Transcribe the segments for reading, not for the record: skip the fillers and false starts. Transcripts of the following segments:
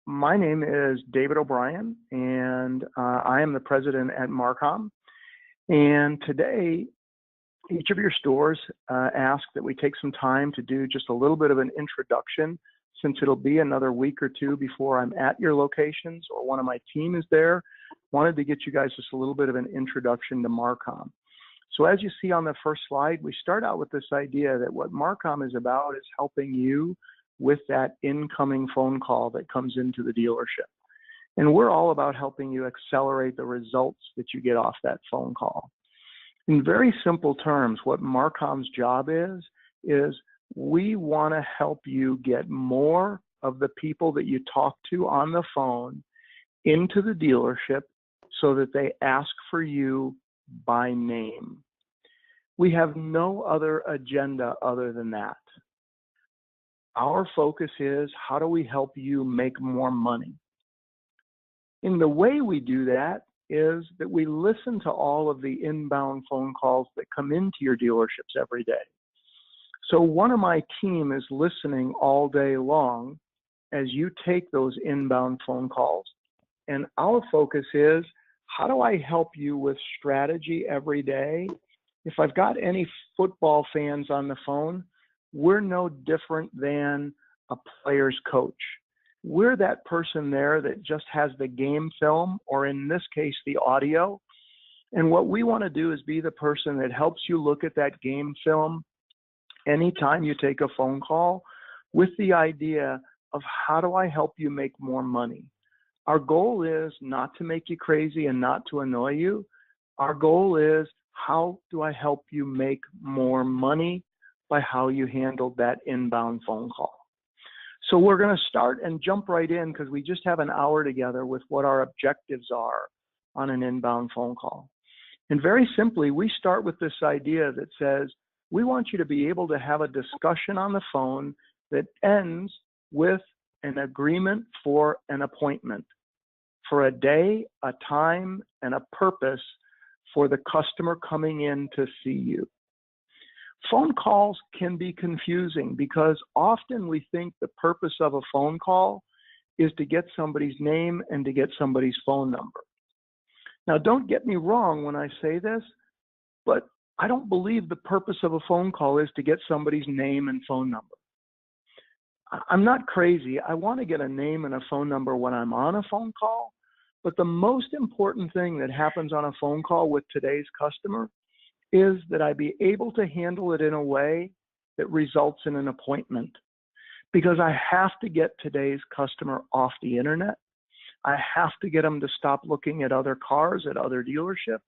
My name is David O'Brien, and I am the president at Marcom. And today, each of your stores ask that we take some time to do just a little bit of an introduction, since it'll be another week or two before I'm at your locations or one of my team is there. Wanted to get you guys just a little bit of an introduction to Marcom. So as you see on the first slide, we start out with this idea that what Marcom is about is helping you with that incoming phone call that comes into the dealership. And we're all about helping you accelerate the results that you get off that phone call. In very simple terms, what Marcom's job is we want to help you get more of the people that you talk to on the phone into the dealership so that they ask for you by name. We have no other agenda other than that. Our focus is, how do we help you make more money? And the way we do that is that we listen to all of the inbound phone calls that come into your dealerships every day. So one of my team is listening all day long as you take those inbound phone calls. And our focus is, how do I help you with strategy every day? If I've got any football fans on the phone, we're no different than a player's coach. We're that person there that just has the game film, or in this case, the audio. And what we want to do is be the person that helps you look at that game film anytime you take a phone call with the idea of, how do I help you make more money? Our goal is not to make you crazy and not to annoy you. Our goal is, how do I help you make more money by how you handled that inbound phone call? So we're going to start and jump right in, because we just have an hour together, with what our objectives are on an inbound phone call. And very simply, we start with this idea that says, we want you to be able to have a discussion on the phone that ends with an agreement for an appointment, for a day, a time, and a purpose for the customer coming in to see you. Phone calls can be confusing, because often we think the purpose of a phone call is to get somebody's name and to get somebody's phone number. Now, don't get me wrong when I say this, but I don't believe the purpose of a phone call is to get somebody's name and phone number. I'm not crazy. I want to get a name and a phone number when I'm on a phone call, but the most important thing that happens on a phone call with today's customer is that I be able to handle it in a way that results in an appointment. Because I have to get today's customer off the internet. I have to get them to stop looking at other cars at other dealerships.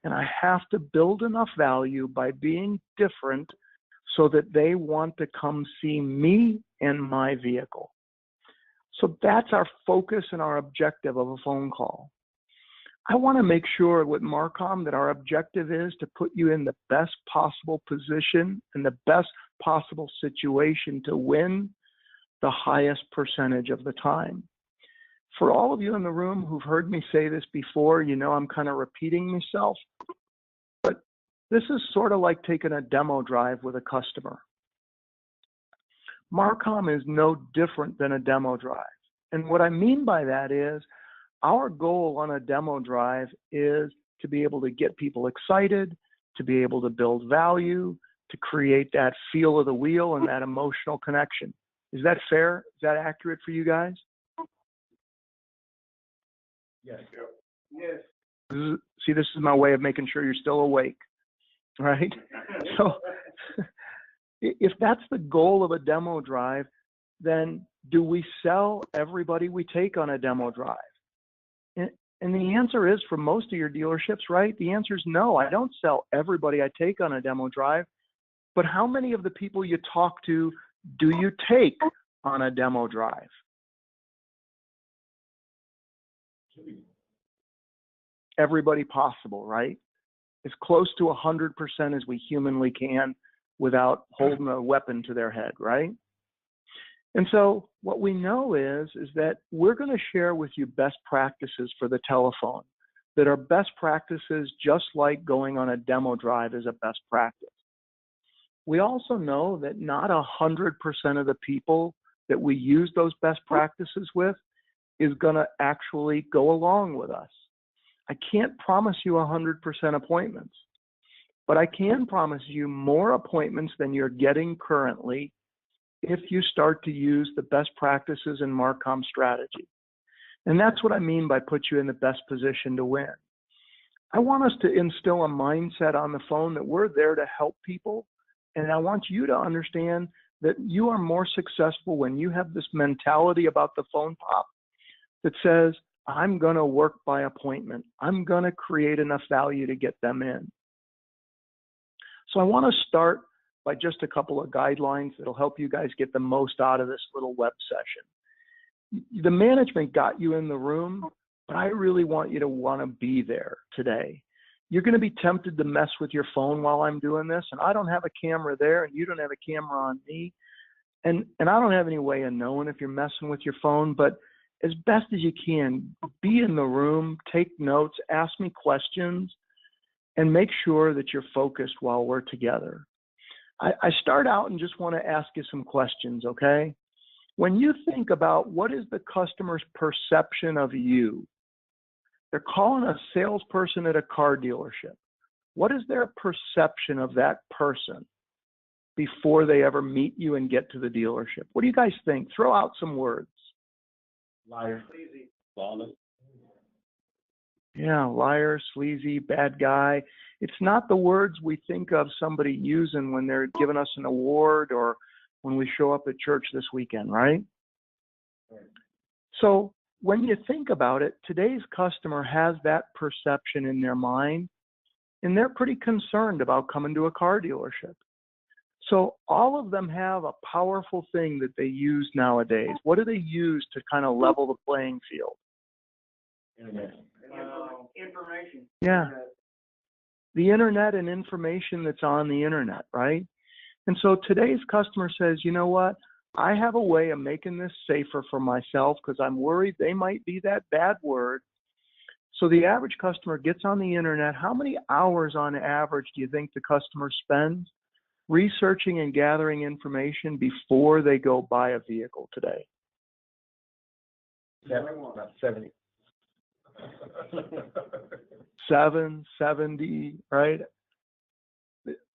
And I have to build enough value by being different so that they want to come see me and my vehicle. So that's our focus and our objective of a phone call. I want to make sure with Marcom that our objective is to put you in the best possible position and the best possible situation to win the highest percentage of the time. For all of you in the room who've heard me say this before, you know I'm kind of repeating myself, but this is sort of like taking a demo drive with a customer. Marcom is no different than a demo drive. And what I mean by that is, our goal on a demo drive is to be able to get people excited, to be able to build value, to create that feel of the wheel and that emotional connection. Is that fair? Is that accurate for you guys? Yes. Yes. See, this is my way of making sure you're still awake, right? So if that's the goal of a demo drive, then do we sell everybody we take on a demo drive? And the answer is, for most of your dealerships, right? The answer is no. I don't sell everybody I take on a demo drive. But how many of the people you talk to do you take on a demo drive? Everybody possible, right? As close to 100% as we humanly can without holding a weapon to their head, right? And so what we know is that we're going to share with you best practices for the telephone that are best practices, just like going on a demo drive is a best practice. We also know that not 100% of the people that we use those best practices with is going to actually go along with us. I can't promise you 100% appointments, but I can promise you more appointments than you're getting currently if you start to use the best practices in Marcom strategy. And that's what I mean by put you in the best position to win. I want us to instill a mindset on the phone that we're there to help people. And I want you to understand that you are more successful when you have this mentality about the phone pop that says, I'm going to work by appointment. I'm going to create enough value to get them in. So I want to start by just a couple of guidelines that'll help you guys get the most out of this little web session. The management got you in the room, but I really want you to want to be there today. You're going to be tempted to mess with your phone while I'm doing this, and I don't have a camera there, and you don't have a camera on me, and I don't have any way of knowing if you're messing with your phone, but as best as you can, be in the room, take notes, ask me questions, and make sure that you're focused while we're together. I start out and just want to ask you some questions, okay? When you think about what is the customer's perception of you, they're calling a salesperson at a car dealership. What is their perception of that person before they ever meet you and get to the dealership? What do you guys think? Throw out some words. Liar. Sleazy. Flawless. Yeah, liar, sleazy, bad guy. It's not the words we think of somebody using when they're giving us an award or when we show up at church this weekend, right? So when you think about it, today's customer has that perception in their mind, and they're pretty concerned about coming to a car dealership. So all of them have a powerful thing that they use nowadays. What do they use to kind of level the playing field? Internet. Information. Yeah. The internet and information that's on the internet, right? And so today's customer says, you know what? I have a way of making this safer for myself because I'm worried they might be that bad word. So the average customer gets on the internet. How many hours on average do you think the customer spends researching and gathering information before they go buy a vehicle today? 70. 70, right?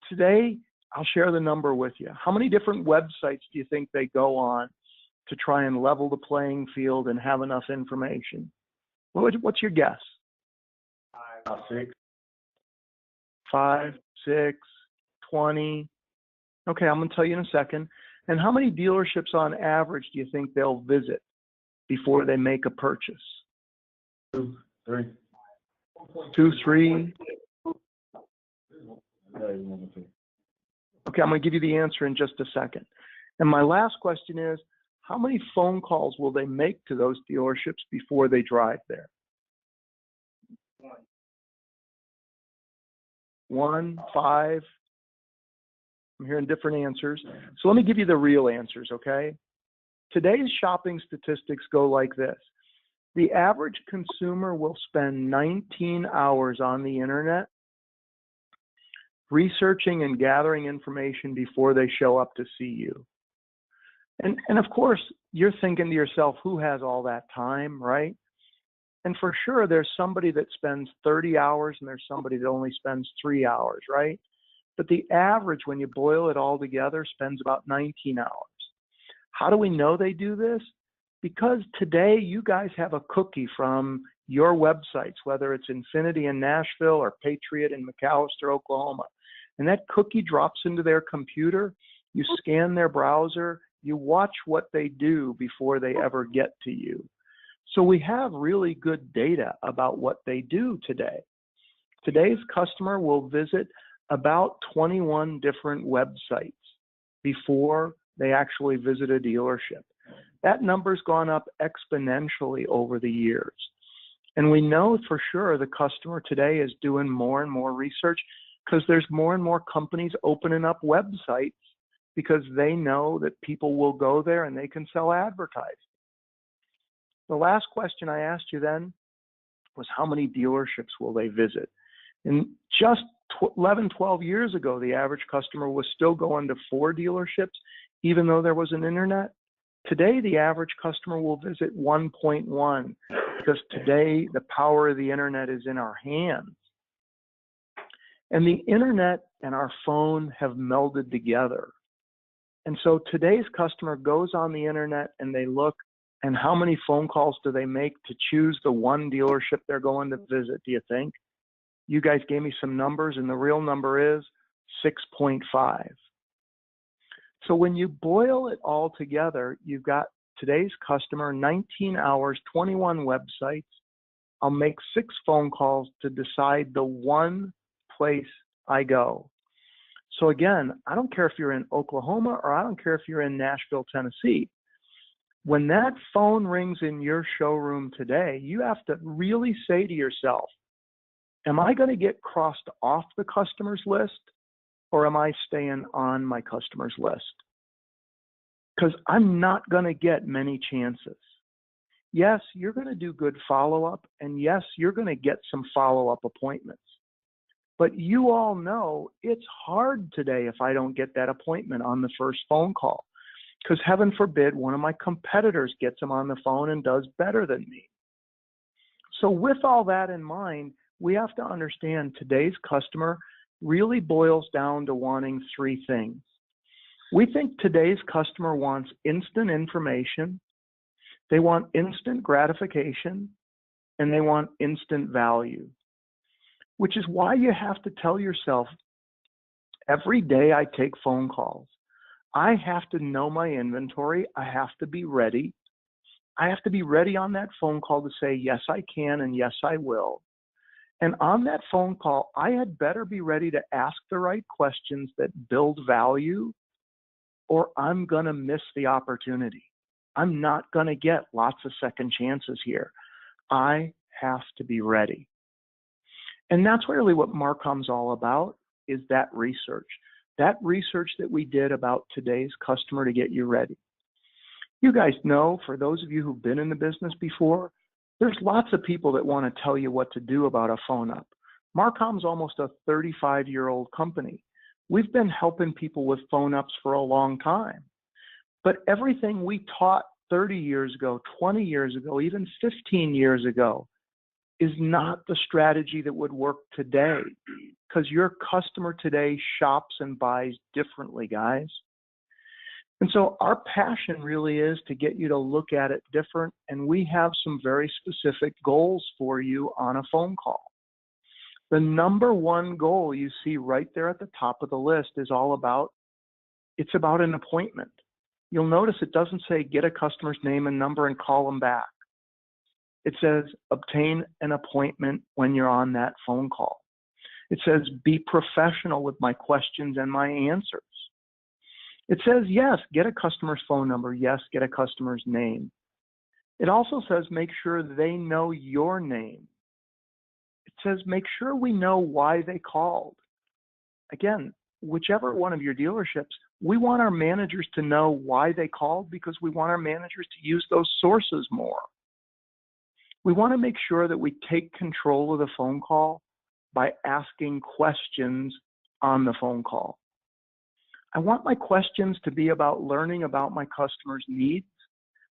Today, I'll share the number with you. How many different websites do you think they go on to try and level the playing field and have enough information? What's your guess? 6. 5, 6, 20. Okay, I'm going to tell you in a second. And how many dealerships on average do you think they'll visit before they make a purchase? 2, 3. 2, 3. Okay, I'm going to give you the answer in just a second. And my last question is, how many phone calls will they make to those dealerships before they drive there? 1, 5. I'm hearing different answers. So let me give you the real answers, okay? Today's shopping statistics go like this. The average consumer will spend 19 hours on the internet researching and gathering information before they show up to see you. And of course, you're thinking to yourself, who has all that time, right? And for sure, there's somebody that spends 30 hours and there's somebody that only spends 3 hours, right? But the average, when you boil it all together, spends about 19 hours. How do we know they do this? Because today you guys have a cookie from your websites, whether it's Infinity in Nashville or Patriot in McAlester, Oklahoma. And that cookie drops into their computer. You scan their browser. You watch what they do before they ever get to you. So we have really good data about what they do today. Today's customer will visit about 21 different websites before they actually visit a dealership. That number's gone up exponentially over the years. And we know for sure the customer today is doing more and more research because there's more and more companies opening up websites because they know that people will go there and they can sell advertising. The last question I asked you then was how many dealerships will they visit? And just 11, 12 years ago, the average customer was still going to 4 dealerships, even though there was an internet. Today, the average customer will visit 1.1 because today the power of the internet is in our hands. And the internet and our phone have melded together. And so today's customer goes on the internet and they look, and how many phone calls do they make to choose the one dealership they're going to visit, do you think? You guys gave me some numbers, and the real number is 6.5. So when you boil it all together, you've got today's customer, 19 hours, 21 websites. I'll make 6 phone calls to decide the one place I go. So again, I don't care if you're in Oklahoma or I don't care if you're in Nashville, Tennessee. When that phone rings in your showroom today, you have to really say to yourself, am I going to get crossed off the customer's list, or am I staying on my customer's list? Because I'm not going to get many chances. Yes, you're going to do good follow-up, and yes, you're going to get some follow-up appointments. But you all know it's hard today if I don't get that appointment on the first phone call, because heaven forbid one of my competitors gets them on the phone and does better than me. So with all that in mind, we have to understand today's customer really boils down to wanting 3 things. We think today's customer wants instant information, they want instant gratification, and they want instant value, which is why you have to tell yourself, every day I take phone calls, I have to know my inventory, I have to be ready. I have to be ready on that phone call to say, yes, I can, and yes, I will. And on that phone call, I had better be ready to ask the right questions that build value, or I'm going to miss the opportunity. I'm not going to get lots of second chances here. I have to be ready. And that's really what Marcom's all about, is that research. That research that we did about today's customer to get you ready. You guys know, for those of you who've been in the business before, there's lots of people that want to tell you what to do about a phone up. Marcom's almost a 35-year-old company. We've been helping people with phone ups for a long time. But everything we taught 30 years ago, 20 years ago, even 15 years ago, is not the strategy that would work today, because your customer today shops and buys differently, guys. And so our passion really is to get you to look at it different, and we have some very specific goals for you on a phone call. The number one goal you see right there at the top of the list is it's about an appointment. You'll notice it doesn't say get a customer's name and number and call them back. It says obtain an appointment when you're on that phone call. It says be professional with my questions and my answers. It says, yes, get a customer's phone number. Yes, get a customer's name. It also says make sure they know your name. It says make sure we know why they called. Again, whichever one of your dealerships, we want our managers to know why they called, because we want our managers to use those sources more. We want to make sure that we take control of the phone call by asking questions on the phone call. I want my questions to be about learning about my customers' needs,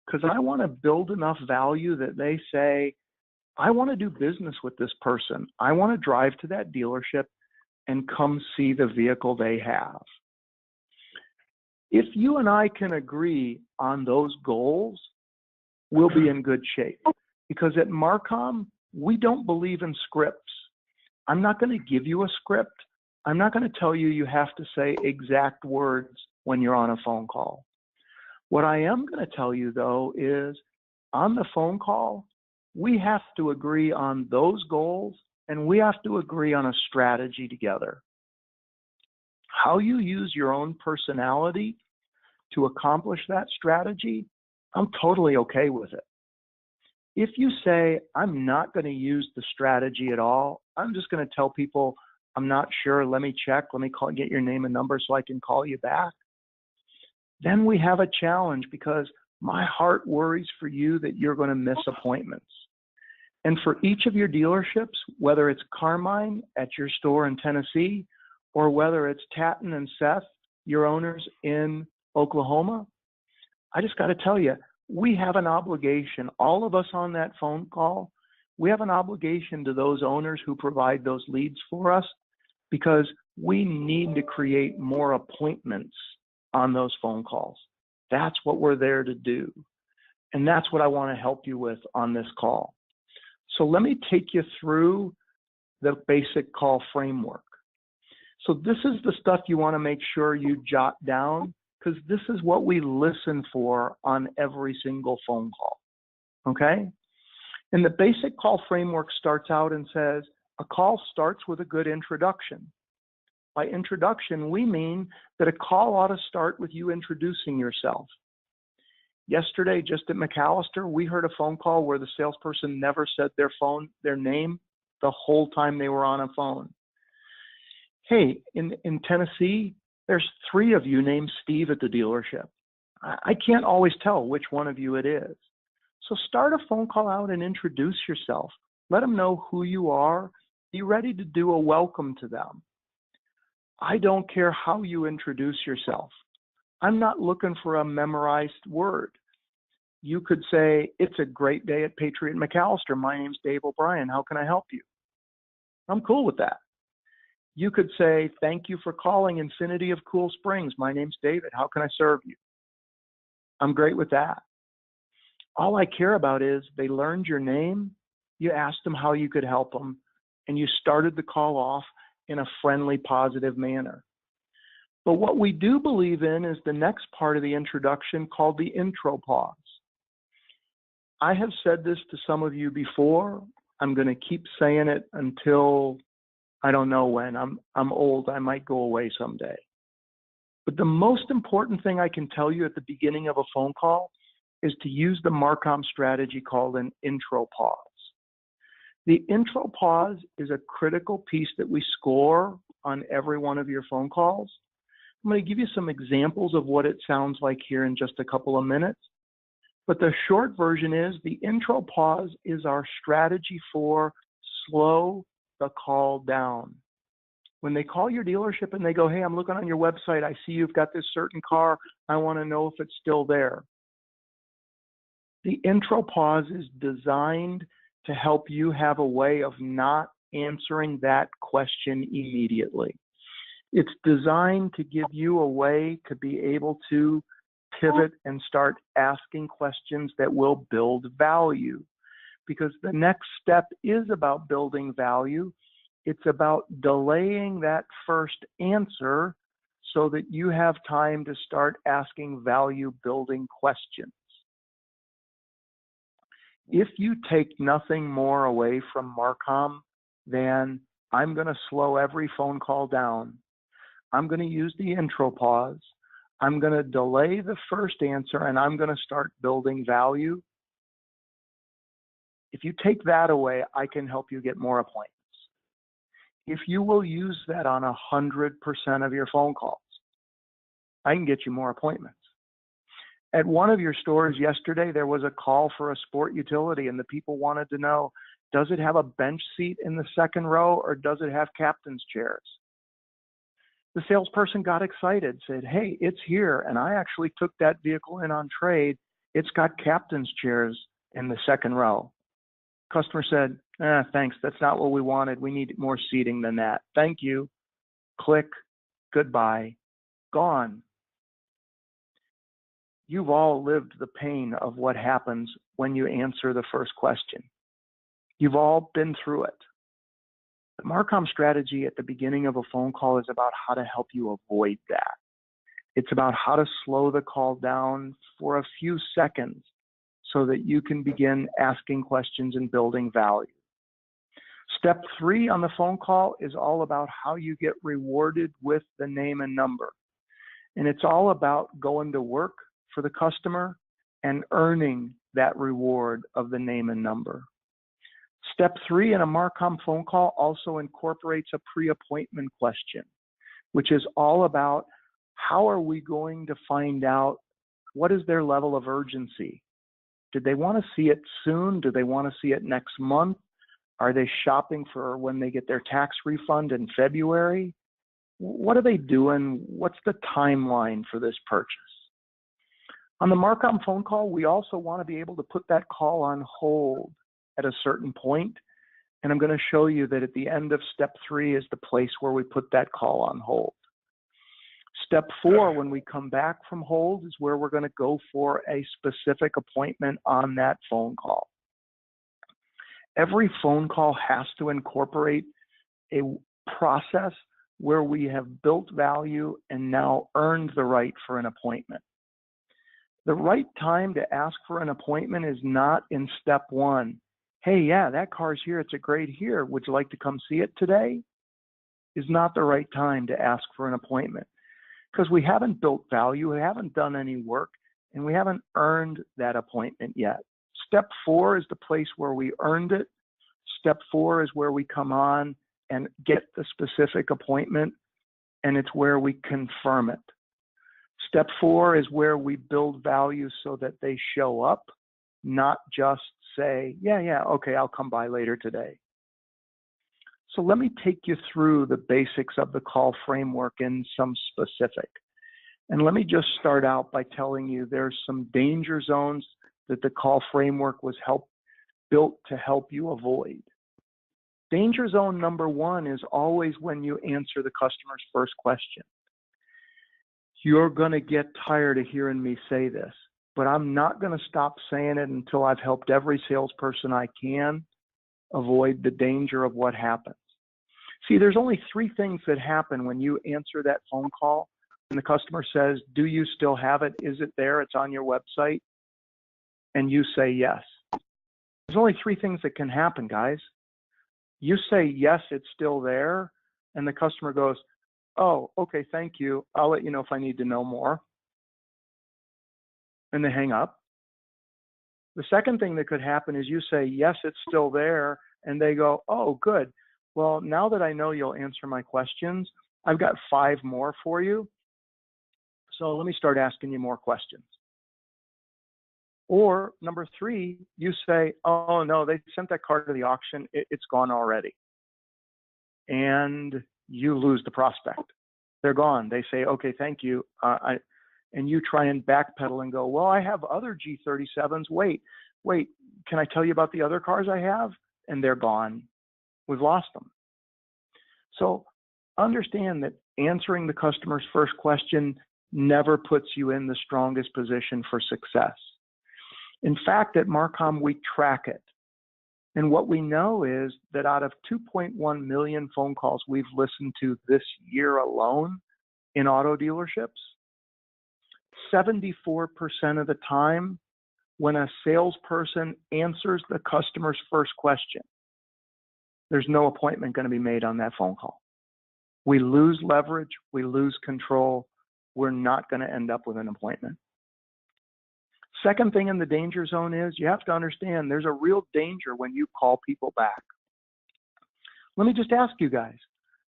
because I want to build enough value that they say, I want to do business with this person. I want to drive to that dealership and come see the vehicle they have. If you and I can agree on those goals, we'll be in good shape. Because at Marcom, we don't believe in scripts. I'm not going to give you a script. I'm not going to tell you you have to say exact words when you're on a phone call. What I am going to tell you, though, is on the phone call, we have to agree on those goals, and we have to agree on a strategy together. How you use your own personality to accomplish that strategy, I'm totally okay with it. If you say, I'm not going to use the strategy at all, I'm just going to tell people, I'm not sure, let me check, let me get your name and number so I can call you back, then we have a challenge, because my heart worries for you that you're going to miss appointments. And for each of your dealerships, whether it's Carmine at your store in Tennessee, or whether it's Tatton and Seth, your owners in Oklahoma, I just got to tell you, we have an obligation, all of us on that phone call, we have an obligation to those owners who provide those leads for us, because we need to create more appointments on those phone calls. That's what we're there to do. And that's what I want to help you with on this call. So let me take you through the basic call framework. So this is the stuff you want to make sure you jot down, because this is what we listen for on every single phone call, okay? And the basic call framework starts out and says, a call starts with a good introduction. By introduction, we mean that a call ought to start with you introducing yourself. Yesterday, just at McAllister, we heard a phone call where the salesperson never said their name the whole time they were on a phone. Hey, in Tennessee, there's 3 of you named Steve at the dealership. I can't always tell which one of you it is. So start a phone call out and introduce yourself. Let them know who you are. Be ready to do a welcome to them. I don't care how you introduce yourself. I'm not looking for a memorized word. You could say, it's a great day at Patriot McAllister. My name's Dave O'Brien. How can I help you? I'm cool with that. You could say, thank you for calling Infinity of Cool Springs. My name's David. How can I serve you? I'm great with that. All I care about is they learned your name, you asked them how you could help them, and you started the call off in a friendly, positive manner. But what we do believe in is the next part of the introduction called the intro pause. I have said this to some of you before. I'm going to keep saying it until I don't know when. I'm old. I might go away someday. But the most important thing I can tell you at the beginning of a phone call is to use the Marcom strategy called an intro pause. The intro pause is a critical piece that we score on every one of your phone calls. I'm going to give you some examples of what it sounds like here in just a couple of minutes. But the short version is the intro pause is our strategy for slow the call down. When they call your dealership and they go, hey, I'm looking on your website. I see you've got this certain car. I want to know if it's still there. The intro pause is designed to help you have a way of not answering that question immediately. It's designed to give you a way to be able to pivot and start asking questions that will build value. Because the next step is about building value. It's about delaying that first answer so that you have time to start asking value building questions. If you take nothing more away from Marcom than I'm going to slow every phone call down, I'm going to use the intro pause, I'm going to delay the first answer, and I'm going to start building value. If you take that away, I can help you get more appointments. If you will use that on 100% of your phone calls, I can get you more appointments. At one of your stores yesterday, there was a call for a sport utility, and the people wanted to know, does it have a bench seat in the second row or does it have captain's chairs? The salesperson got excited, said, hey, it's here, and I actually took that vehicle in on trade. It's got captain's chairs in the second row. Customer said, thanks, that's not what we wanted. We need more seating than that. Thank you. Click, goodbye, gone. You've all lived the pain of what happens when you answer the first question. You've all been through it. The Marcom strategy at the beginning of a phone call is about how to help you avoid that. It's about how to slow the call down for a few seconds so that you can begin asking questions and building value. Step 3 on the phone call is all about how you get rewarded with the name and number. And it's all about going to work for the customer and earning that reward of the name and number. Step 3 in a Marcom phone call also incorporates a pre-appointment question, which is all about how are we going to find out what is their level of urgency? Did they want to see it soon? Do they want to see it next month? Are they shopping for when they get their tax refund in February? What are they doing? What's the timeline for this purchase? On the Marcom phone call, we also want to be able to put that call on hold at a certain point. And I'm going to show you that at the end of step 3 is the place where we put that call on hold. Step 4, when we come back from hold, is where we're going to go for a specific appointment on that phone call. Every phone call has to incorporate a process where we have built value and now earned the right for an appointment. The right time to ask for an appointment is not in step 1. Hey, yeah, that car's here. It's a great here. Would you like to come see it today? Is not the right time to ask for an appointment because we haven't built value, we haven't done any work, and we haven't earned that appointment yet. Step 4 is the place where we earned it. Step 4 is where we come on and get the specific appointment, and it's where we confirm it. Step 4 is where we build value so that they show up, not just say, yeah, okay, I'll come by later today. So let me take you through the basics of the call framework in some specific. And let me just start out by telling you there's some danger zones that the call framework was built to help you avoid. Danger zone number 1 is always when you answer the customer's first question. You're going to get tired of hearing me say this, but I'm not going to stop saying it until I've helped every salesperson I can avoid the danger of what happens. See, there's only 3 things that happen when you answer that phone call and the customer says, do you still have it? Is it there? It's on your website. And you say yes. There's only 3 things that can happen, guys. You say, yes, it's still there. And the customer goes, oh, okay, thank you. I'll let you know if I need to know more. And they hang up. The second thing that could happen is you say, yes, it's still there. And they go, oh, good. Well, now that I know you'll answer my questions, I've got 5 more for you. So let me start asking you more questions. Or number 3, you say, oh, no, they sent that car to the auction. It's gone already. And you lose the prospect. They're gone. They say, okay, thank you. And you try and backpedal and go, well, I have other G37s. Wait, can I tell you about the other cars I have? And they're gone. We've lost them. So understand that answering the customer's first question never puts you in the strongest position for success. In fact, at Marcom, we track it. And what we know is that out of 2.1 million phone calls we've listened to this year alone in auto dealerships, 74% of the time when a salesperson answers the customer's first question, there's no appointment going to be made on that phone call. We lose leverage, we lose control, we're not going to end up with an appointment. Second thing in the danger zone is you have to understand there's a real danger when you call people back. Let me just ask you guys,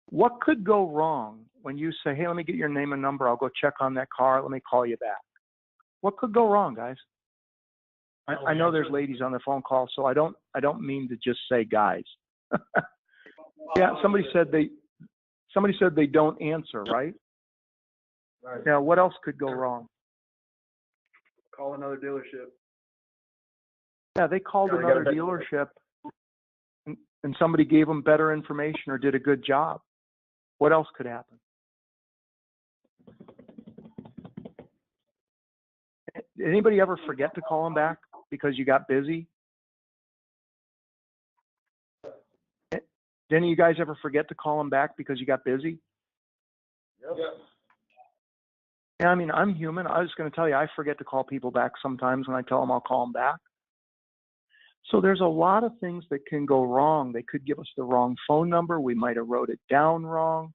what could go wrong when you say, hey, let me get your name and number, I'll go check on that car, let me call you back? What could go wrong, guys? I know there's ladies on the phone call, so I don't mean to just say guys. Yeah, somebody said they don't answer, right? Right. Now, what else could go wrong? Call another dealership. Yeah, they called another dealership and somebody gave them better information or did a good job. What else could happen? Did anybody ever forget to call them back because you got busy? Did any of you guys ever forget to call them back because you got busy? Yep. Yeah, I mean, I'm human. I was going to tell you, I forget to call people back sometimes when I tell them I'll call them back. So there's a lot of things that can go wrong. They could give us the wrong phone number. We might have wrote it down wrong.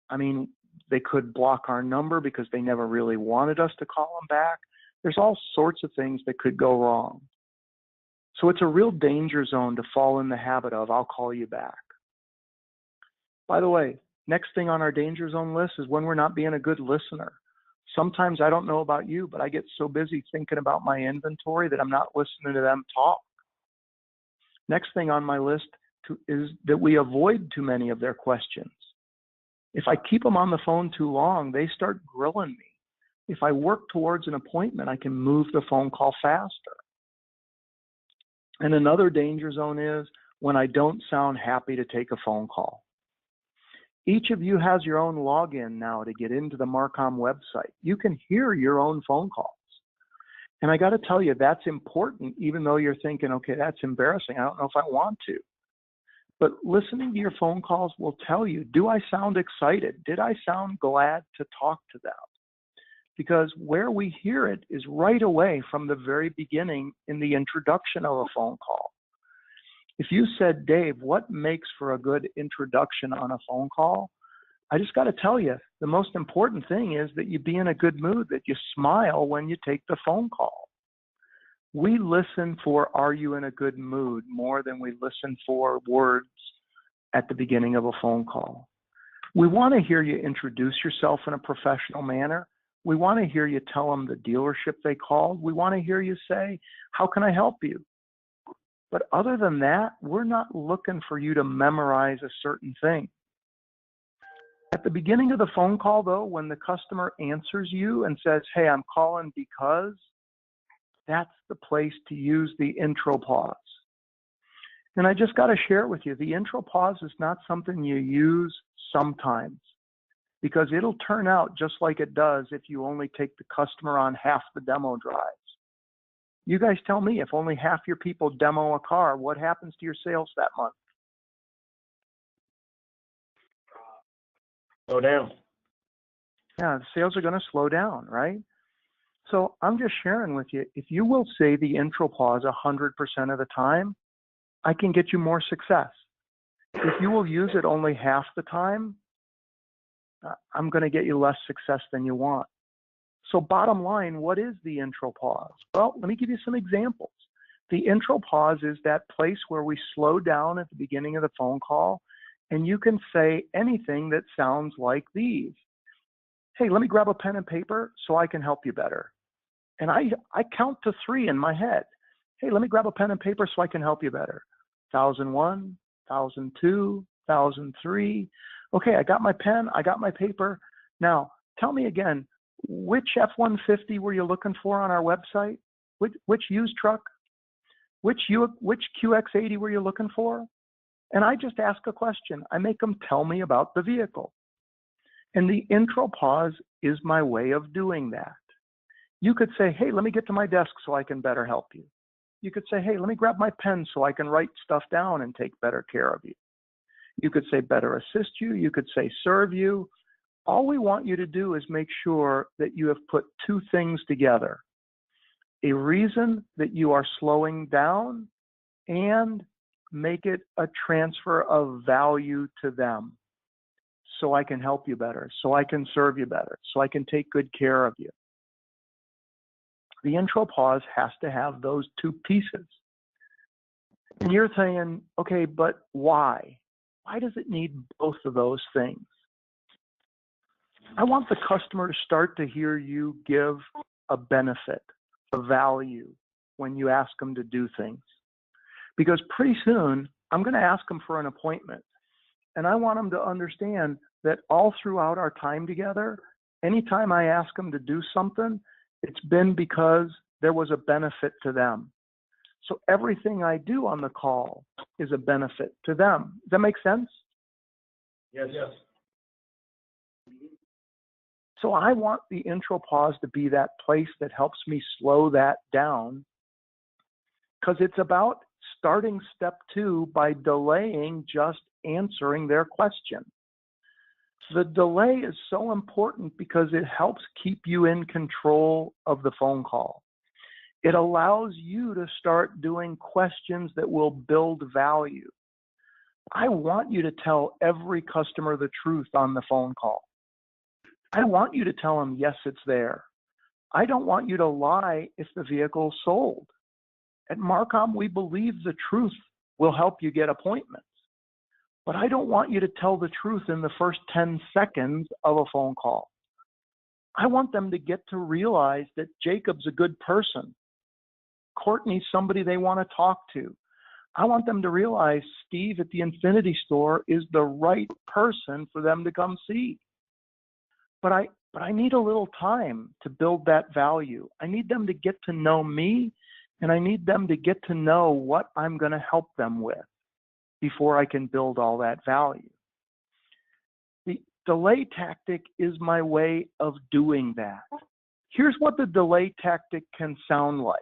I mean, they could block our number because they never really wanted us to call them back. There's all sorts of things that could go wrong. So it's a real danger zone to fall in the habit of, I'll call you back. By the way, next thing on our danger zone list is when we're not being a good listener. Sometimes I don't know about you, but I get so busy thinking about my inventory that I'm not listening to them talk. Next thing on my list is that we avoid too many of their questions. If I keep them on the phone too long, they start grilling me. If I work towards an appointment, I can move the phone call faster. And another danger zone is when I don't sound happy to take a phone call. Each of you has your own login now to get into the Marcom website. You can hear your own phone calls. And I got to tell you, that's important, even though you're thinking, okay, that's embarrassing. I don't know if I want to. But listening to your phone calls will tell you, do I sound excited? Did I sound glad to talk to them? Because where we hear it is right away from the very beginning in the introduction of a phone call. If you said, Dave, what makes for a good introduction on a phone call? I just got to tell you, the most important thing is that you be in a good mood, that you smile when you take the phone call. We listen for, are you in a good mood, more than we listen for words at the beginning of a phone call. We want to hear you introduce yourself in a professional manner. We want to hear you tell them the dealership they called. We want to hear you say, how can I help you? But other than that, we're not looking for you to memorize a certain thing. At the beginning of the phone call, though, when the customer answers you and says, hey, I'm calling because, that's the place to use the intro pause. And I just got to share with you, the intro pause is not something you use sometimes, because it'll turn out just like it does if you only take the customer on half the demo drives. You guys tell me, if only half your people demo a car, what happens to your sales that month? Slow down. Yeah, the sales are going to slow down, right? So I'm just sharing with you, if you will say the intro pause 100% of the time, I can get you more success. If you will use it only half the time, I'm going to get you less success than you want. So bottom line, what is the intro pause? Well, let me give you some examples. The intro pause is that place where we slow down at the beginning of the phone call, and you can say anything that sounds like these. Hey, let me grab a pen and paper so I can help you better. And I count to 3 in my head. Hey, let me grab a pen and paper so I can help you better. 1001, 1002, 1003. Okay, I got my pen, I got my paper. Now, tell me again, which F-150 were you looking for on our website? Which used truck? Which QX80 were you looking for? And I just ask a question. I make them tell me about the vehicle. And the intro pause is my way of doing that. You could say, hey, let me get to my desk so I can better help you. You could say, hey, let me grab my pen so I can write stuff down and take better care of you. You could say better assist you. You could say serve you. All we want you to do is make sure that you have put 2 things together. A reason that you are slowing down, and make it a transfer of value to them. So I can help you better, so I can serve you better, so I can take good care of you. The intro pause has to have those 2 pieces. And you're saying, okay, but why? Why does it need both of those things? I want the customer to start to hear you give a benefit, a value, when you ask them to do things. Because pretty soon, I'm going to ask them for an appointment. And I want them to understand that all throughout our time together, anytime I ask them to do something, it's been because there was a benefit to them. So everything I do on the call is a benefit to them. Does that make sense? Yes. Yes. So I want the intro pause to be that place that helps me slow that down, because it's about starting step 2 by delaying just answering their question. The delay is so important because it helps keep you in control of the phone call. It allows you to start doing questions that will build value. I want you to tell every customer the truth on the phone call. I want you to tell them, yes, it's there. I don't want you to lie if the vehicle's sold. At Marcom, we believe the truth will help you get appointments. But I don't want you to tell the truth in the first 10 seconds of a phone call. I want them to get to realize that Jacob's a good person. Courtney's somebody they want to talk to. I want them to realize Steve at the Infinity store is the right person for them to come see. But but I need a little time to build that value. I need them to get to know me, and I need them to get to know what I'm going to help them with before I can build all that value. The delay tactic is my way of doing that. Here's what the delay tactic can sound like.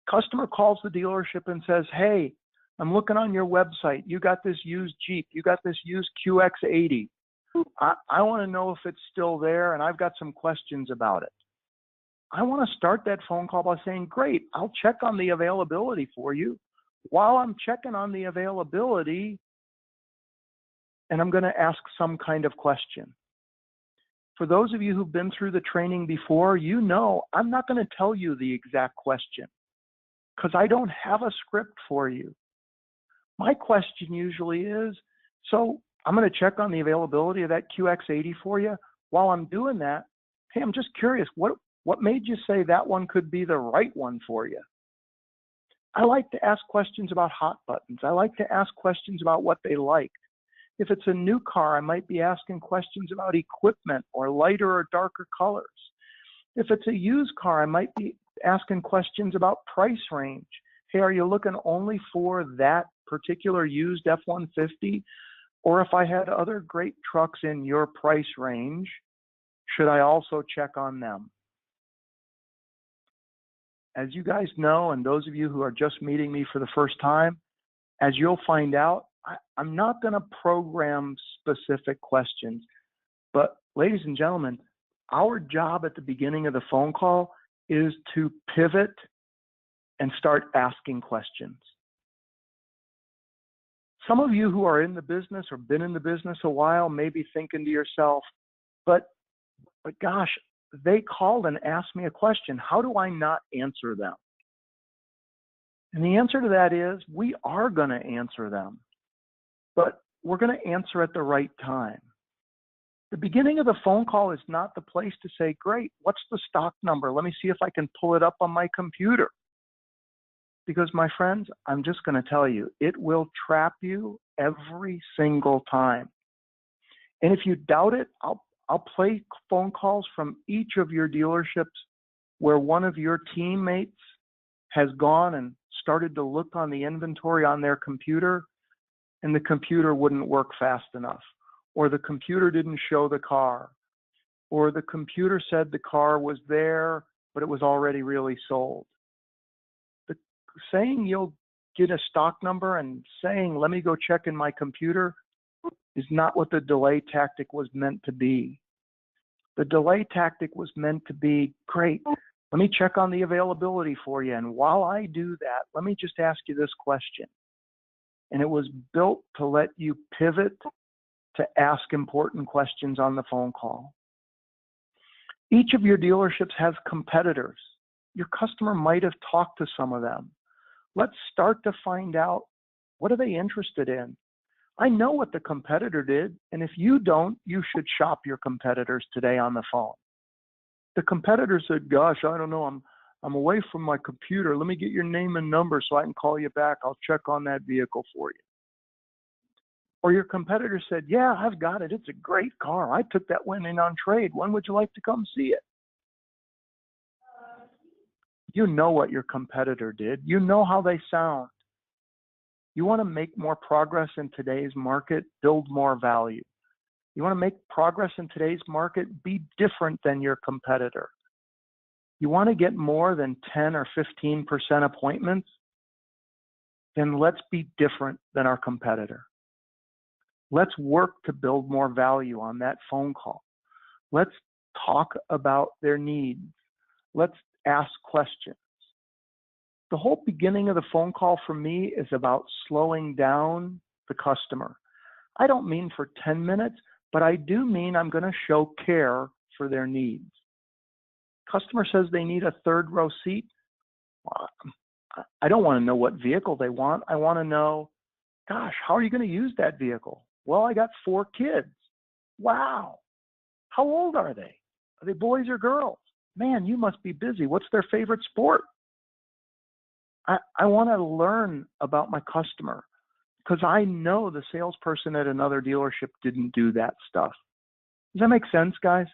Customer calls the dealership and says, hey, I'm looking on your website. You got this used Jeep. You got this used QX80. I want to know if it's still there, and I've got some questions about it. I want to start that phone call by saying, great, I'll check on the availability for you. While I'm checking on the availability, and I'm going to ask some kind of question. For those of you who've been through the training before, you know I'm not going to tell you the exact question because I don't have a script for you. My question usually is, so I'm going to check on the availability of that QX80 for you. While I'm doing that, hey, I'm just curious, what made you say that one could be the right one for you? I like to ask questions about hot buttons. I like to ask questions about what they liked. If it's a new car, I might be asking questions about equipment or lighter or darker colors. If it's a used car, I might be asking questions about price range. Hey, are you looking only for that particular used F-150? Or if I had other great trucks in your price range, should I also check on them? As you guys know, and those of you who are just meeting me for the first time, as you'll find out, I'm not going to program specific questions. But ladies and gentlemen, our job at the beginning of the phone call is to pivot and start asking questions. Some of you who are in the business or been in the business a while may be thinking to yourself, but gosh, they called and asked me a question. How do I not answer them? And the answer to that is we are going to answer them, but we're going to answer at the right time. The beginning of the phone call is not the place to say, great, what's the stock number? Let me see if I can pull it up on my computer. Because my friends, I'm just going to tell you, it will trap you every single time. And if you doubt it, I'll play phone calls from each of your dealerships where one of your teammates has gone and started to look on the inventory on their computer, and the computer wouldn't work fast enough, or the computer didn't show the car, or the computer said the car was there, but it was already really sold. The saying you'll get a stock number and saying, let me go check in my computer, is not what the delay tactic was meant to be. The delay tactic was meant to be, great, let me check on the availability for you. And while I do that, let me just ask you this question. And it was built to let you pivot to ask important questions on the phone call. Each of your dealerships has competitors. Your customer might have talked to some of them. Let's start to find out, what are they interested in? I know what the competitor did, and if you don't, you should shop your competitors today on the phone. The competitor said, gosh, I don't know, I'm away from my computer. Let me get your name and number so I can call you back. I'll check on that vehicle for you. Or your competitor said, yeah, I've got it. It's a great car. I took that one in on trade. When would you like to come see it? You know what your competitor did. You know how they sound. You want to make more progress in today's market, build more value. You want to make progress in today's market, be different than your competitor. You want to get more than 10 or 15% appointments, then let's be different than our competitor. Let's work to build more value on that phone call. Let's talk about their needs. Let's ask questions. The whole beginning of the phone call for me is about slowing down the customer. I don't mean for 10 minutes, but I do mean I'm going to show care for their needs. Customer says they need a third row seat. I don't want to know what vehicle they want. I want to know, gosh, how are you going to use that vehicle? Well, I got 4 kids. Wow. How old are they? Are they boys or girls? Man, you must be busy. What's their favorite sport? I want to learn about my customer because I know the salesperson at another dealership didn't do that stuff. Does that make sense, guys?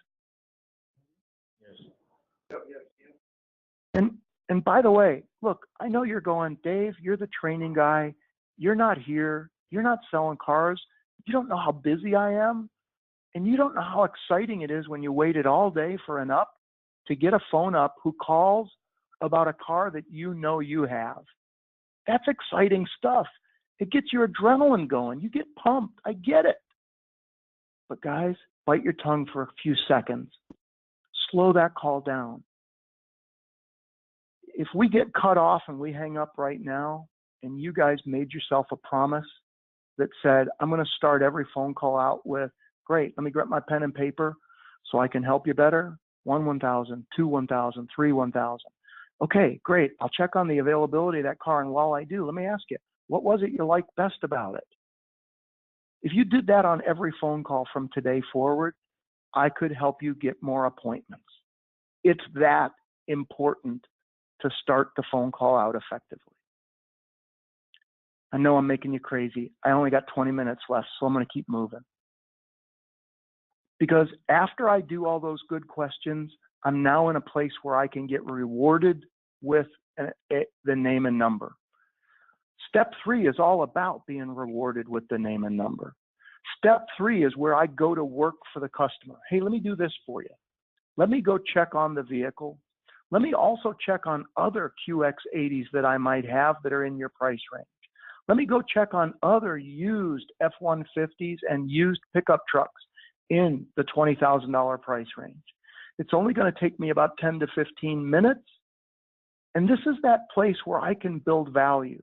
And by the way, look, I know you're going, Dave, you're the training guy. You're not here. You're not selling cars. You don't know how busy I am. And you don't know how exciting it is when you waited all day for an up to get a phone up who calls about a car that you know you have. That's exciting stuff. It gets your adrenaline going. You get pumped. I get it. But guys, bite your tongue for a few seconds. Slow that call down. If we get cut off and we hang up right now, and you guys made yourself a promise that said, I'm going to start every phone call out with, great, let me grab my pen and paper so I can help you better. 1,000, 2, 1,000, 3, 1,000. Okay, great. I'll check on the availability of that car. And while I do, let me ask you, what was it you liked best about it? If you did that on every phone call from today forward, I could help you get more appointments. It's that important to start the phone call out effectively. I know I'm making you crazy. I only got 20 minutes left, so I'm going to keep moving. Because after I do all those good questions, I'm now in a place where I can get rewarded with the name and number. Step 3 is all about being rewarded with the name and number. Step 3 is where I go to work for the customer. Hey, let me do this for you. Let me go check on the vehicle. Let me also check on other QX80s that I might have that are in your price range. Let me go check on other used F-150s and used pickup trucks in the $20,000 price range. It's only going to take me about 10 to 15 minutes. And this is that place where I can build value.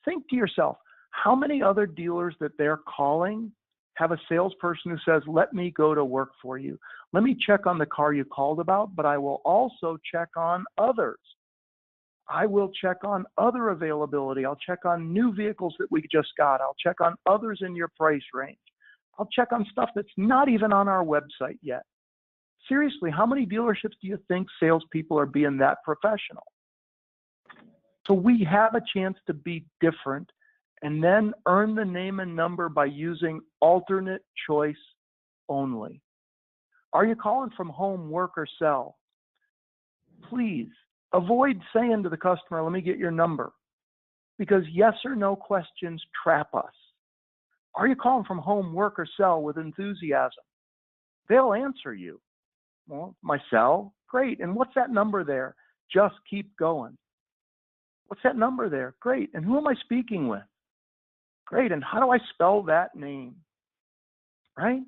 Think to yourself, how many other dealers that they're calling have a salesperson who says, let me go to work for you. Let me check on the car you called about, but I will also check on others. I will check on other availability. I'll check on new vehicles that we just got. I'll check on others in your price range. I'll check on stuff that's not even on our website yet. Seriously, how many dealerships do you think salespeople are being that professional? So we have a chance to be different and then earn the name and number by using alternate choice only. Are you calling from home, work, or sell? Please avoid saying to the customer, let me get your number, because yes or no questions trap us. Are you calling from home, work, or sell with enthusiasm? They'll answer you. Well, my cell, great. And what's that number there? Just keep going. What's that number there? Great. And who am I speaking with? Great. And how do I spell that name? Right?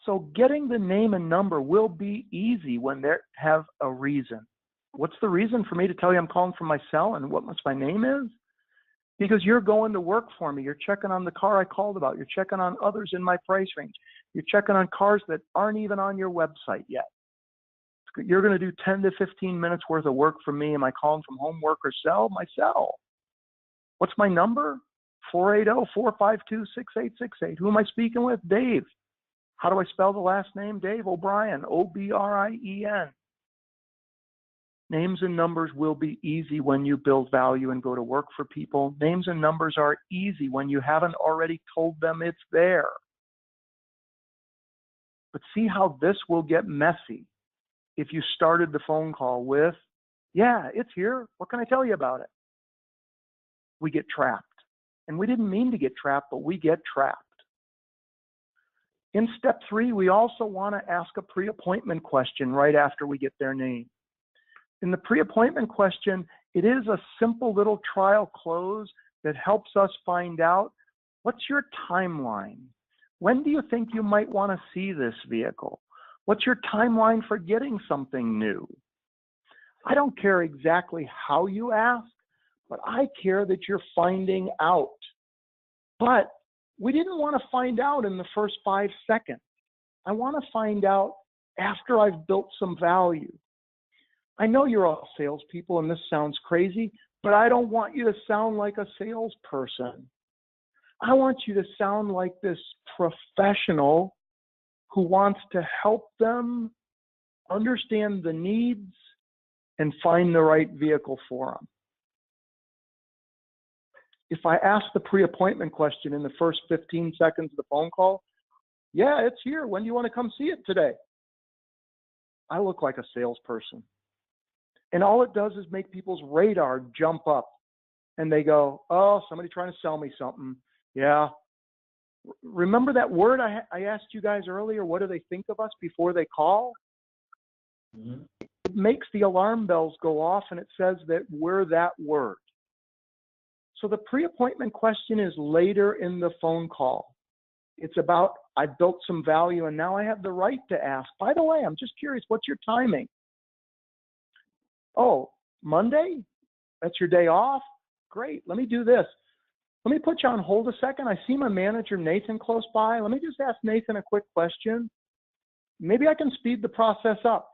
So getting the name and number will be easy when they have a reason. What's the reason for me to tell you I'm calling from my cell and what my name is? Because you're going to work for me. You're checking on the car I called about. You're checking on others in my price range. You're checking on cars that aren't even on your website yet. You're going to do 10 to 15 minutes worth of work for me. Am I calling from home, work, or cell? My cell. What's my number? 480-452-6868. Who am I speaking with? Dave. How do I spell the last name? Dave O'Brien, O-B-R-I-E-N. Names and numbers will be easy when you build value and go to work for people. Names and numbers are easy when you haven't already told them it's there. But see how this will get messy if you started the phone call with, yeah, it's here. What can I tell you about it? We get trapped. And we didn't mean to get trapped, but we get trapped. In step 3, we also want to ask a pre-appointment question right after we get their name. In the pre-appointment question, it is a simple little trial close that helps us find out, what's your timeline? When do you think you might want to see this vehicle? What's your timeline for getting something new? I don't care exactly how you ask, but I care that you're finding out. But we didn't want to find out in the first 5 seconds. I want to find out after I've built some value. I know you're all salespeople and this sounds crazy, but I don't want you to sound like a salesperson. I want you to sound like this professional who wants to help them understand the needs and find the right vehicle for them. If I ask the pre-appointment question in the first 15 seconds of the phone call, yeah, it's here. When do you want to come see it today? I look like a salesperson. And all it does is make people's radar jump up. And they go, oh, somebody trying to sell me something. Yeah. Remember that word I asked you guys earlier? What do they think of us before they call? Mm-hmm. It makes the alarm bells go off, and it says that we're that word. So the pre-appointment question is later in the phone call. It's about, I built some value, and now I have the right to ask, by the way, I'm just curious, what's your timing? Oh, Monday? That's your day off? Great, let me do this. Let me put you on hold a second. I see my manager, Nathan, close by. Let me just ask Nathan a quick question. Maybe I can speed the process up.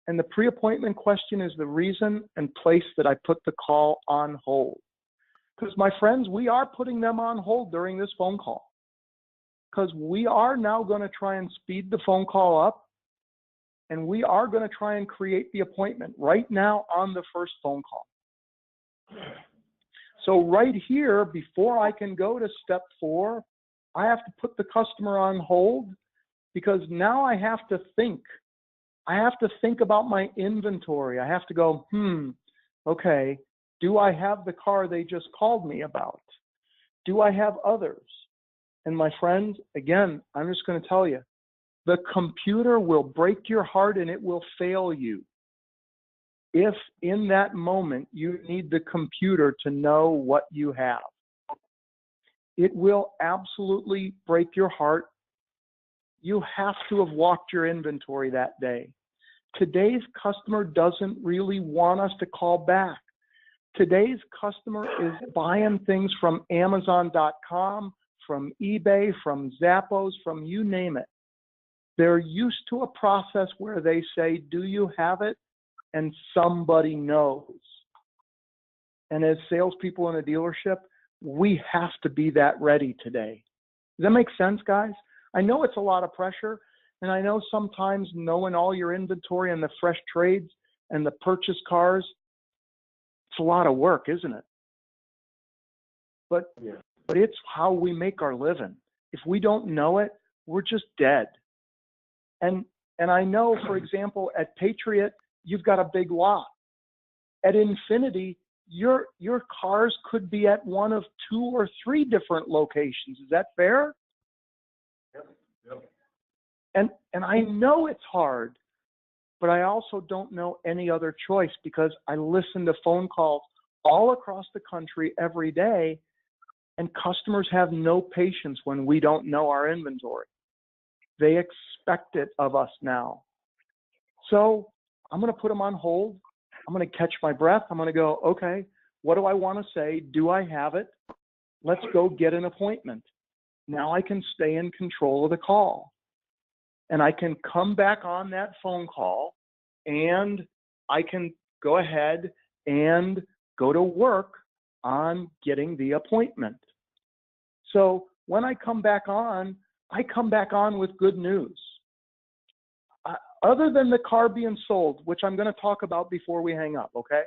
And the pre-appointment question is the reason and place that I put the call on hold. Because, my friends, we are putting them on hold during this phone call. Because we are now going to try and speed the phone call up, and we are going to try and create the appointment right now on the first phone call. So right here, before I can go to step 4, I have to put the customer on hold, because now I have to think. I have to think about my inventory. I have to go, okay, do I have the car they just called me about? Do I have others? And my friends, again, I'm just going to tell you, the computer will break your heart and it will fail you if in that moment you need the computer to know what you have. It will absolutely break your heart. You have to have walked your inventory that day. Today's customer doesn't really want us to call back. Today's customer is buying things from Amazon.com, from eBay, from Zappos, from you name it. They're used to a process where they say, do you have it? And somebody knows. And as salespeople in a dealership, we have to be that ready today. Does that make sense, guys? I know it's a lot of pressure, and I know sometimes knowing all your inventory and the fresh trades and the purchase cars, it's a lot of work, isn't it? But it's how we make our living. If we don't know it, we're just dead. And I know, for example, at Patriot, you've got a big lot. At Infinity, your cars could be at one of 2 or 3 different locations. Is that fair? Yep. And I know it's hard, but I also don't know any other choice, because I listen to phone calls all across the country every day, and customers have no patience when we don't know our inventory. They expect it of us now. So I'm going to put them on hold. I'm going to catch my breath. I'm going to go, okay, what do I want to say? Do I have it? Let's go get an appointment. Now I can stay in control of the call. And I can come back on that phone call, and I can go ahead and go to work on getting the appointment. So when I come back on with good news. Other than the car being sold, which I'm going to talk about before we hang up, okay?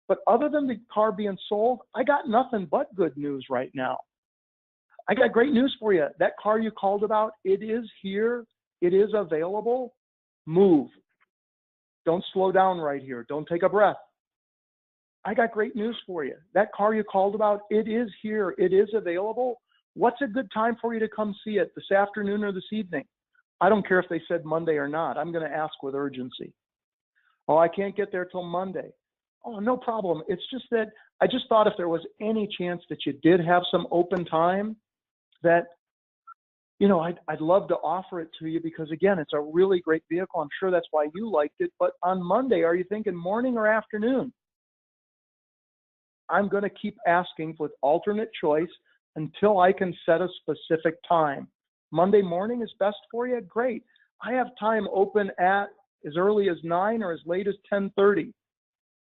But other than the car being sold, I got nothing but good news right now. I got great news for you. That car you called about, it is here. It is available. Move. Don't slow down right here. Don't take a breath. I got great news for you. That car you called about, it is here. It is available. What's a good time for you to come see it, this afternoon or this evening? I don't care if they said Monday or not. I'm going to ask with urgency. Oh, I can't get there till Monday. Oh, no problem. It's just that I just thought if there was any chance that you did have some open time, that, you know, I'd love to offer it to you, because, again, it's a really great vehicle. I'm sure that's why you liked it. But on Monday, are you thinking morning or afternoon? I'm going to keep asking with alternate choice until I can set a specific time. Monday morning is best for you? Great. I have time open at as early as 9 or as late as 10:30.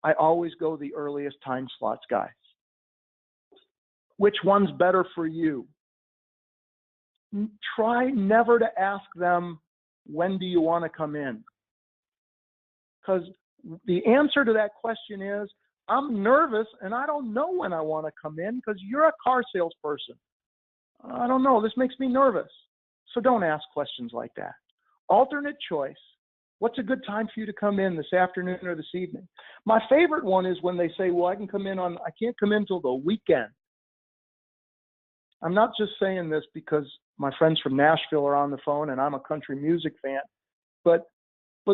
I always go the earliest time slots, guys. Which one's better for you? Try never to ask them, when do you want to come in? Because the answer to that question is, I'm nervous and I don't know when I want to come in, because you're a car salesperson. I don't know, this makes me nervous. So don't ask questions like that. Alternate choice, What's a good time for you to come in this afternoon or this evening? My favorite one is when they say, well, I can't come in till the weekend. I'm not just saying this because my friends from Nashville are on the phone and I'm a country music fan, but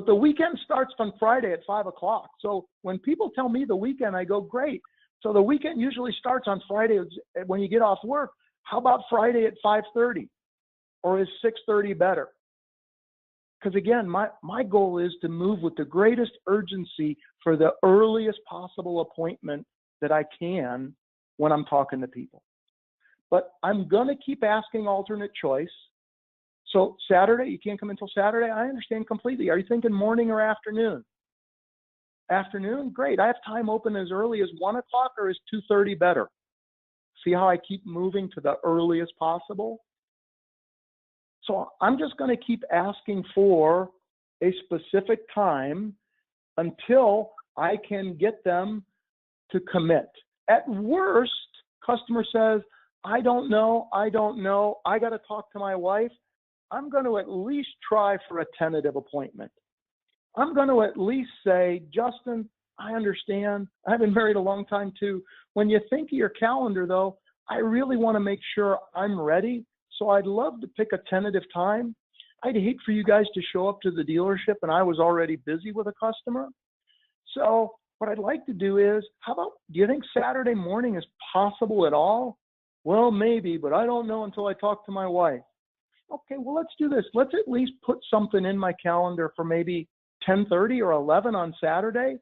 the weekend starts on Friday at 5 o'clock. So when people tell me the weekend, I go, great. So the weekend usually starts on Friday when you get off work. How about Friday at 5:30? Or is 6:30 better? Because again, my goal is to move with the greatest urgency for the earliest possible appointment that I can when I'm talking to people. But I'm going to keep asking alternate choice. So Saturday, you can't come until Saturday? I understand completely. Are you thinking morning or afternoon? Afternoon? Great. I have time open as early as 1 o'clock, or is 2:30 better? See how I keep moving to the earliest possible? So I'm just going to keep asking for a specific time until I can get them to commit. At worst, customer says, I don't know, I got to talk to my wife. I'm going to at least try for a tentative appointment. I'm going to at least say, Justin, I understand. I've been married a long time too. When you think of your calendar though, I really want to make sure I'm ready. So I'd love to pick a tentative time. I'd hate for you guys to show up to the dealership and I was already busy with a customer. So what I'd like to do is, do you think Saturday morning is possible at all? Well, maybe, but I don't know until I talk to my wife. Okay, well, let's do this. Let's at least put something in my calendar for maybe 10:30 or 11 on Saturday.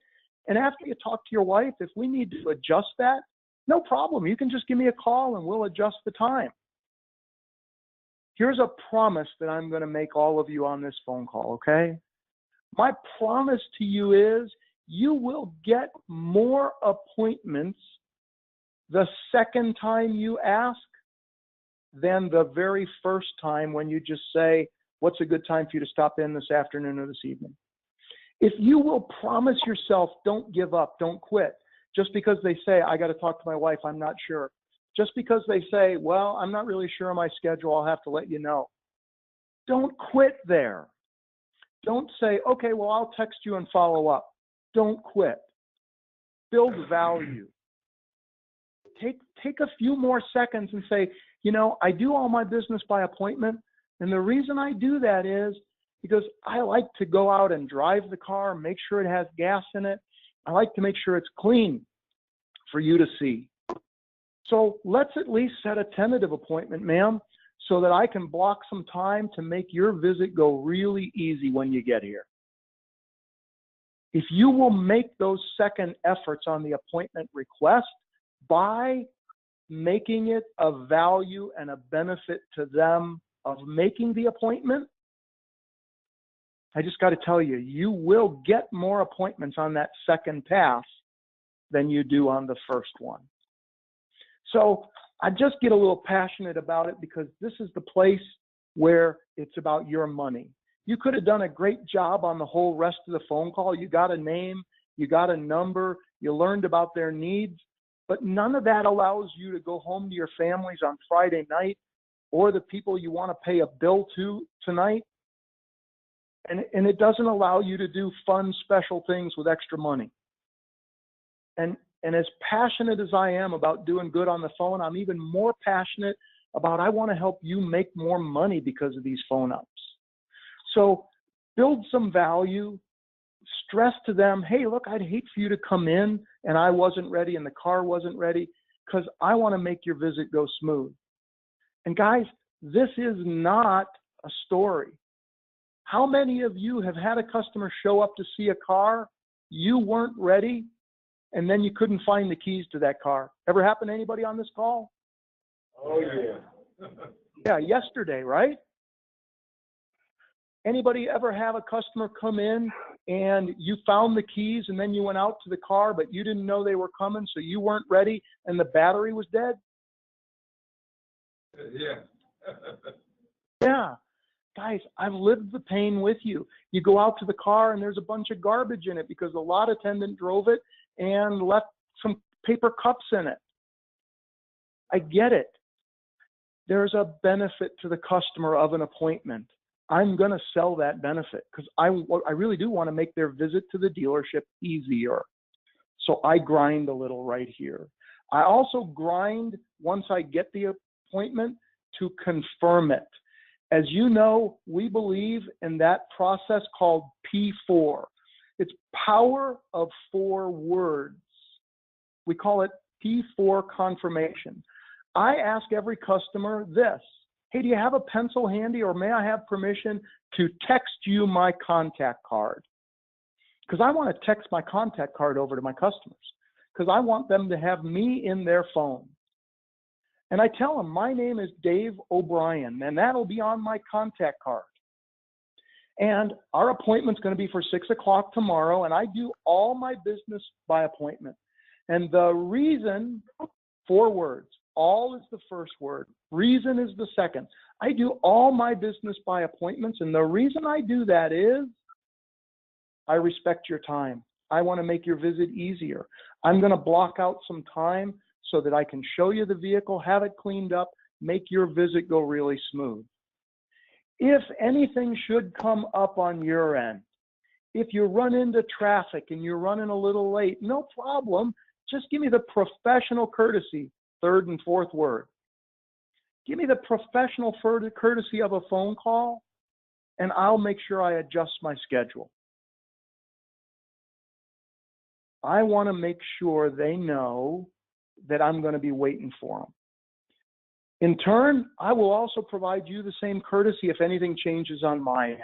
And after you talk to your wife, if we need to adjust that, no problem. You can just give me a call and we'll adjust the time. Here's a promise that I'm going to make all of you on this phone call, okay? My promise to you is you will get more appointments the second time you ask than the very first time when you just say, what's a good time for you to stop in this afternoon or this evening? If you will promise yourself, don't give up, don't quit. Just because they say, I got to talk to my wife, I'm not sure. Just because they say, well, I'm not really sure of my schedule, I'll have to let you know. Don't quit there. Don't say, okay, well, I'll text you and follow up. Don't quit. Build value. Take a few more seconds and say, I do all my business by appointment. And the reason I do that is because I like to go out and drive the car, make sure it has gas in it. I like to make sure it's clean for you to see. So let's at least set a tentative appointment, ma'am, so that I can block some time to make your visit go really easy when you get here. If you will make those second efforts on the appointment request by making it a value and a benefit to them of making the appointment, I just got to tell you, you will get more appointments on that second pass than you do on the first one. So I just get a little passionate about it because this is the place where it's about your money. You could have done a great job on the whole rest of the phone call. You got a name, you got a number, you learned about their needs, but none of that allows you to go home to your families on Friday night or the people you want to pay a bill to tonight. And it doesn't allow you to do fun, special things with extra money. And as passionate as I am about doing good on the phone, I'm even more passionate about I want to help you make more money because of these phone ups. So build some value, stress to them, hey, look, I'd hate for you to come in and I wasn't ready and the car wasn't ready because I want to make your visit go smooth. And guys, this is not a story. How many of you have had a customer show up to see a car, you weren't ready, and then you couldn't find the keys to that car? Ever happen to anybody on this call? Oh, yeah. Yeah, yesterday, right? Anybody ever have a customer come in and you found the keys and then you went out to the car, but you didn't know they were coming, so you weren't ready and the battery was dead? Yeah. Yeah. Guys, I've lived the pain with you. You go out to the car and there's a bunch of garbage in it because the lot attendant drove it and left some paper cups in it. I get it. There's a benefit to the customer of an appointment. I'm going to sell that benefit because I really do want to make their visit to the dealership easier. So I grind a little right here. I also grind once I get the appointment to confirm it. As you know, we believe in that process called P4. It's power of 4 words. We call it P4 confirmation. I ask every customer this: hey, do you have a pencil handy, or may I have permission to text you my contact card? Because I want to text my contact card over to my customers, because I want them to have me in their phone. And I tell them, my name is Dave O'Brien, and that'll be on my contact card. And our appointment's going to be for 6 o'clock tomorrow, and I do all my business by appointment. And the reason, 4 words, all is the first word, reason is the second. I do all my business by appointments, and the reason I do that is I respect your time. I want to make your visit easier. I'm going to block out some time so that I can show you the vehicle, have it cleaned up, make your visit go really smooth. If anything should come up on your end, if you run into traffic and you're running a little late, no problem. Just give me the professional courtesy, 3rd and 4th word. Give me the professional courtesy of a phone call, and I'll make sure I adjust my schedule. I want to make sure they know that I'm going to be waiting for them. In turn, I will also provide you the same courtesy if anything changes on my end.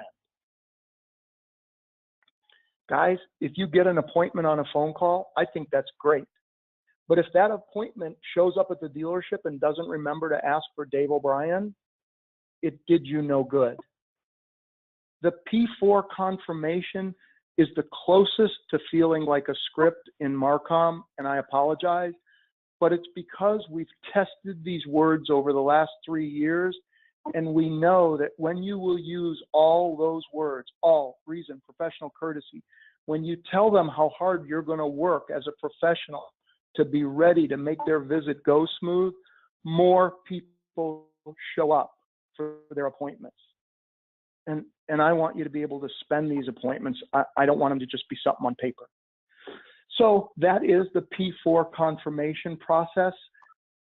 Guys, if you get an appointment on a phone call, I think that's great. But if that appointment shows up at the dealership and doesn't remember to ask for Dave O'Brien, it did you no good. The P4 confirmation is the closest to feeling like a script in Marcom, and I apologize, but it's because we've tested these words over the last 3 years, and we know that when you will use all those words, all, reason, professional, courtesy, when you tell them how hard you're going to work as a professional to be ready to make their visit go smooth, more people show up for their appointments. And I want you to be able to spend these appointments. I don't want them to just be something on paper. So that is the P4 confirmation process.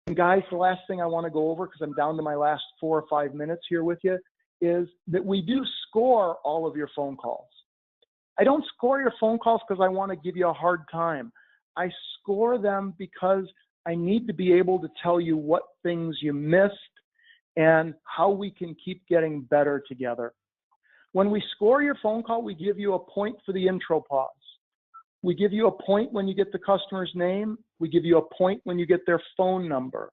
And guys, the last thing I want to go over, because I'm down to my last 4 or 5 minutes here with you, is that we do score all of your phone calls. I don't score your phone calls because I want to give you a hard time. I score them because I need to be able to tell you what things you missed and how we can keep getting better together. When we score your phone call, we give you a point for the intro pause. We give you a point when you get the customer's name. We give you a point when you get their phone number.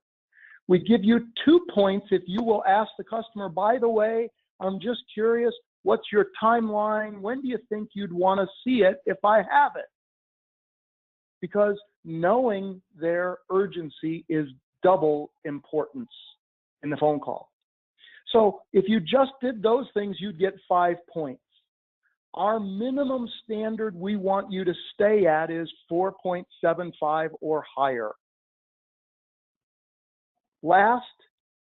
We give you 2 points if you will ask the customer, by the way, I'm just curious, what's your timeline? When do you think you'd want to see it if I have it? Because knowing their urgency is double importance in the phone call. So if you just did those things, you'd get 5 points. Our minimum standard we want you to stay at is 4.75 or higher. Last,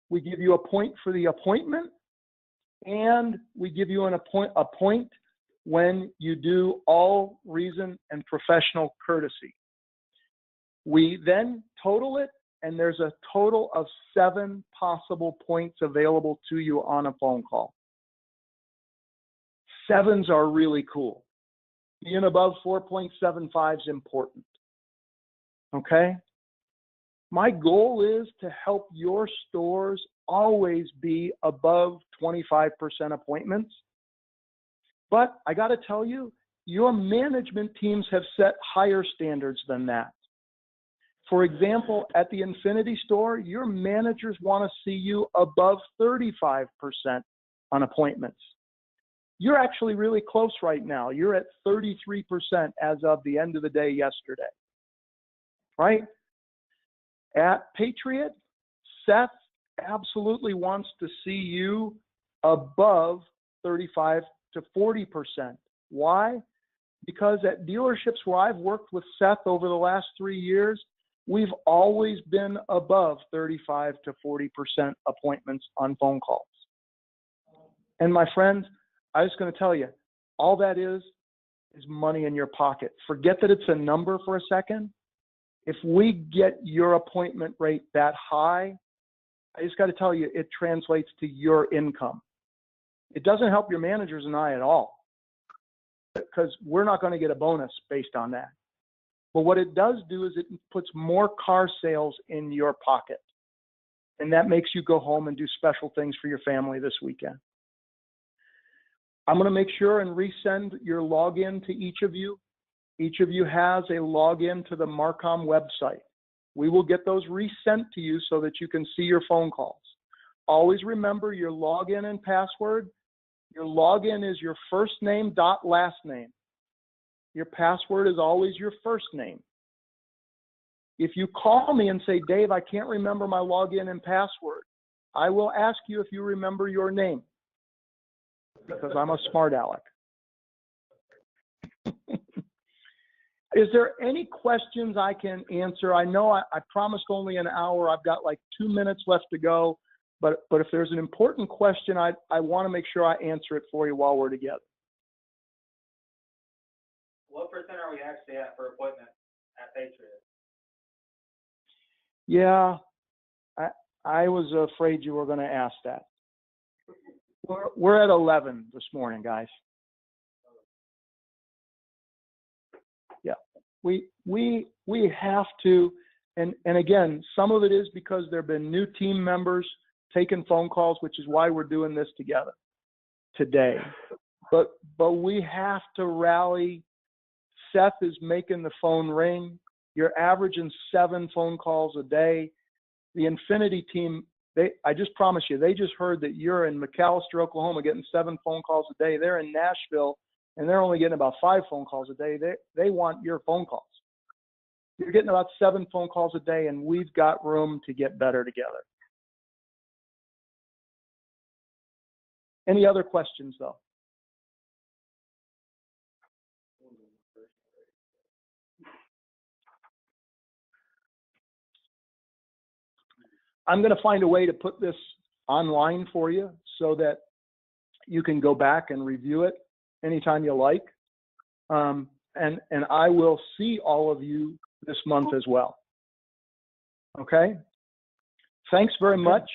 we give you a point for the appointment, and we give you a point when you do all reason and professional courtesy. We then total it, and there's a total of 7 possible points available to you on a phone call. 7s are really cool. Being above 4.75 is important. Okay? My goal is to help your stores always be above 25% appointments. But I got to tell you, your management teams have set higher standards than that. For example, at the Infinity store, your managers want to see you above 35% on appointments. You're actually really close right now. You're at 33% as of the end of the day yesterday, right? At Patriot, Seth absolutely wants to see you above 35 to 40%. Why? Because at dealerships where I've worked with Seth over the last 3 years, we've always been above 35 to 40% appointments on phone calls. And my friends, I was going to tell you, all that is money in your pocket. Forget that it's a number for a second. If we get your appointment rate that high, I just got to tell you, it translates to your income. It doesn't help your managers and I at all, because we're not going to get a bonus based on that. But what it does do is it puts more car sales in your pocket. And that makes you go home and do special things for your family this weekend. I'm going to make sure and resend your login to each of you. Each of you has a login to the Marcom website. We will get those resent to you so that you can see your phone calls. Always remember your login and password. Your login is your first name dot last name. Your password is always your first name. If you call me and say, Dave, I can't remember my login and password, I will ask you if you remember your name, because I'm a smart aleck. Is there any questions I can answer? I know I promised only an hour. I've got like 2 minutes left to go. But if there's an important question, I want to make sure I answer it for you while we're together. What percent are we actually at for appointment at Patriot? Yeah, I was afraid you were going to ask that. We're at 11 this morning, guys. Yeah, we have to, and again, some of it is because there have been new team members taking phone calls, which is why we're doing this together today. But we have to rally. Seth is making the phone ring. You're averaging 7 phone calls a day. The Infinity team, I just promise you, they just heard that you're in McAlester, Oklahoma, getting 7 phone calls a day. They're in Nashville, and they're only getting about 5 phone calls a day. They want your phone calls. You're getting about 7 phone calls a day, and we've got room to get better together. Any other questions, though? I'm going to find a way to put this online for you so that you can go back and review it anytime you like. And I will see all of you this month as well. Okay? Thanks very much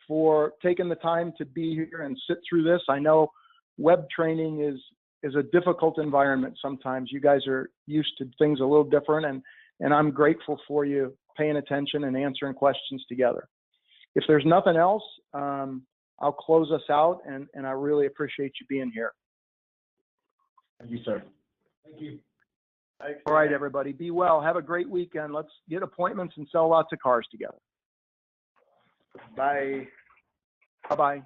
for taking the time to be here and sit through this. I know web training is a difficult environment sometimes. You guys are used to things a little different, and I'm grateful for you paying attention and answering questions together. If there's nothing else, I'll close us out, and I really appreciate you being here. Thank you, sir. Thank you. Thanks. All right, everybody, be well. Have a great weekend. Let's get appointments and sell lots of cars together. Bye. Bye-bye.